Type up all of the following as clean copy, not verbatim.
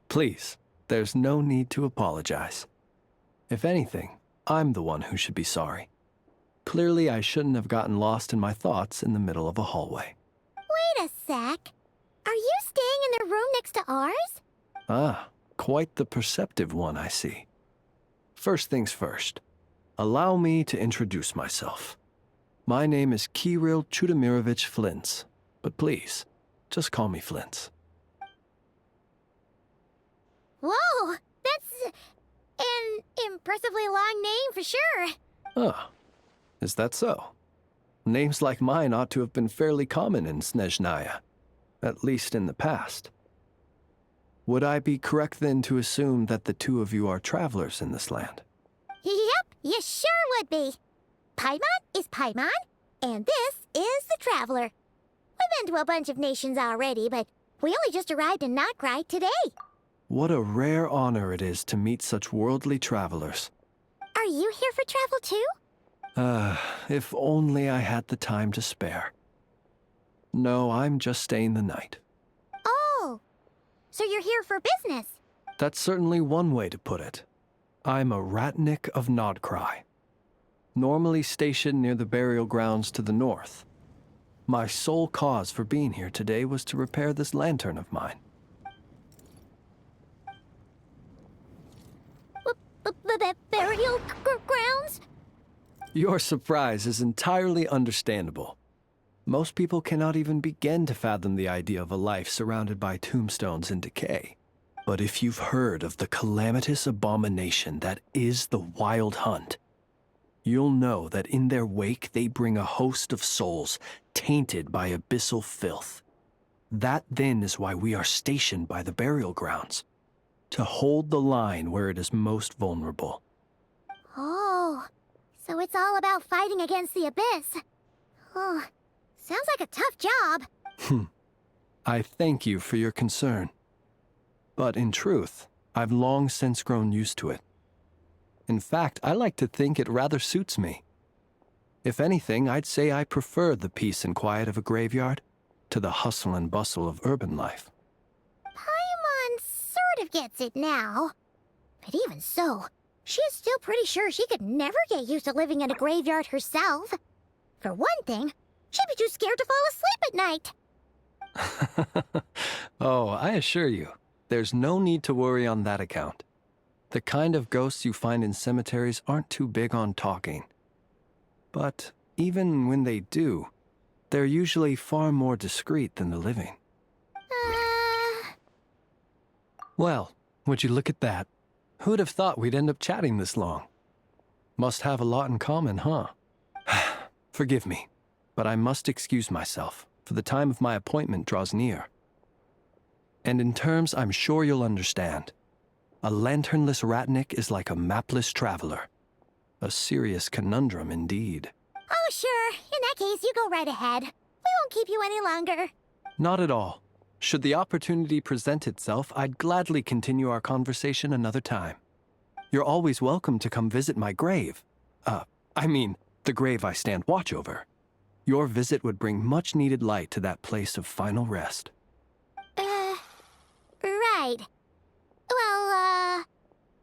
Please, there's no need to apologize. If anything, I'm the one who should be sorry. Clearly, I shouldn't have gotten lost in my thoughts in the middle of a hallway. Wait a sec. Are you staying in the room next to ours? Ah, quite the perceptive one, I see. First things first, allow me to introduce myself. My name is Kirill Chudamirovich Flintz, but please, just call me Flintz. Whoa, that's an impressively long name for sure. Ah, is that so? Names like mine ought to have been fairly common in Snezhnaya, at least in the past. Would I be correct then to assume that the two of you are travelers in this land? Yep, you sure would be. Paimon is Paimon, and this is the Traveler. We've been to a bunch of nations already, but we only just arrived in Notcry today. What a rare honor it is to meet such worldly travelers. Are you here for travel too? If only I had the time to spare. No, I'm just staying the night. Oh, so you're here for business? That's certainly one way to put it. I'm a Ratnik of Nodcry, normally stationed near the burial grounds to the north. My sole cause for being here today was to repair this lantern of mine. Burial grounds? Your surprise is entirely understandable. Most people cannot even begin to fathom the idea of a life surrounded by tombstones and decay. But if you've heard of the calamitous abomination that is the Wild Hunt, you'll know that in their wake they bring a host of souls tainted by abyssal filth. That then is why we are stationed by the burial grounds, to hold the line where it is most vulnerable. Oh, so it's all about fighting against the abyss. Oh, sounds like a tough job. I thank you for your concern. But in truth, I've long since grown used to it. In fact, I like to think it rather suits me. If anything, I'd say I prefer the peace and quiet of a graveyard to the hustle and bustle of urban life. Paimon sort of gets it now. But even so, she's still pretty sure she could never get used to living in a graveyard herself. For one thing, she'd be too scared to fall asleep at night. Oh, I assure you, there's no need to worry on that account. The kind of ghosts you find in cemeteries aren't too big on talking. But even when they do, they're usually far more discreet than the living. Well, would you look at that? Who'd have thought we'd end up chatting this long? Must have a lot in common, huh? Forgive me, but I must excuse myself, for the time of my appointment draws near. And in terms I'm sure you'll understand, a lanternless Ratnik is like a mapless traveler. A serious conundrum indeed. Oh, sure. In that case, you go right ahead. We won't keep you any longer. Not at all. Should the opportunity present itself, I'd gladly continue our conversation another time. You're always welcome to come visit my grave. The grave I stand watch over. Your visit would bring much-needed light to that place of final rest. Right. Well,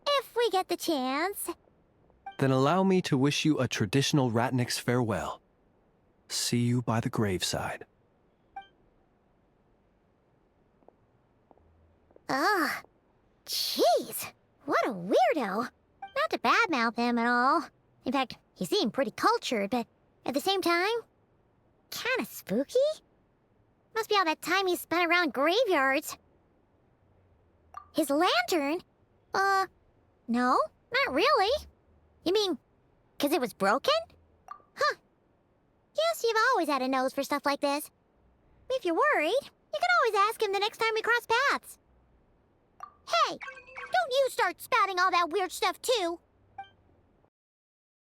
if we get the chance. Then allow me to wish you a traditional Ratnik's farewell. See you by the graveside. Ugh. Jeez. What a weirdo. Not to badmouth him at all. In fact, he seemed pretty cultured, but at the same time, kinda spooky? Must be all that time he spent around graveyards. His lantern? No, not really. You mean, 'cause it was broken? Huh. Guess you've always had a nose for stuff like this. If you're worried, you can always ask him the next time we cross paths. Hey, don't you start spouting all that weird stuff too.